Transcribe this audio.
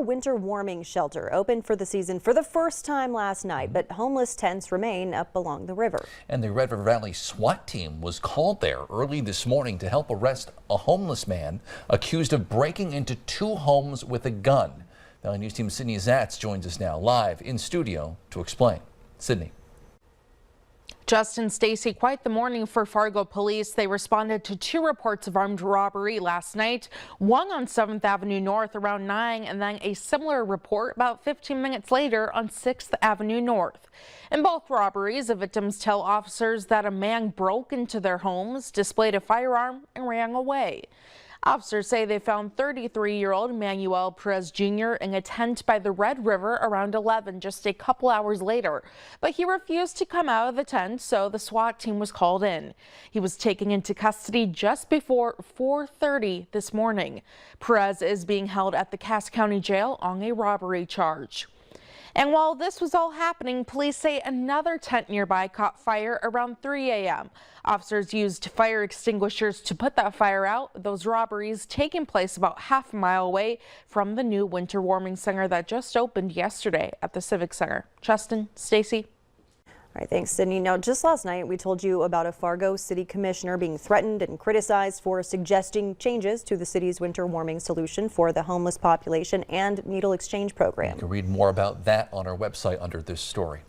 Winter warming shelter opened for the season for the first time last night, but homeless tents remain up along the river. And the Red River Valley SWAT team was called there early this morning to help arrest a homeless man accused of breaking into 2 homes with a gun. Valley News team Sydney Zatz joins us now live in studio to explain. Sydney. Justin, Stacy, quite the morning for Fargo police. They responded to 2 reports of armed robbery last night, one on 7th Avenue North around 9, and then a similar report about 15 minutes later on 6th Avenue North. In both robberies, the victims tell officers that a man broke into their homes, displayed a firearm, and ran away. Officers say they found 33-year-old Manuel Perez Jr. in a tent by the Red River around 11 just a couple hours later, but he refused to come out of the tent, so the SWAT team was called in. He was taken into custody just before 4:30 this morning. Perez is being held at the Cass County Jail on a robbery charge. And while this was all happening, police say another tent nearby caught fire around 3 a.m. Officers used fire extinguishers to put that fire out. Those robberies taking place about half a mile away from the new winter warming center that just opened yesterday at the Civic Center. Justin, Stacy. All right, thanks, Sydney. Now, just last night, we told you about a Fargo city commissioner being threatened and criticized for suggesting changes to the city's winter warming solution for the homeless population and needle exchange program. You can read more about that on our website under this story.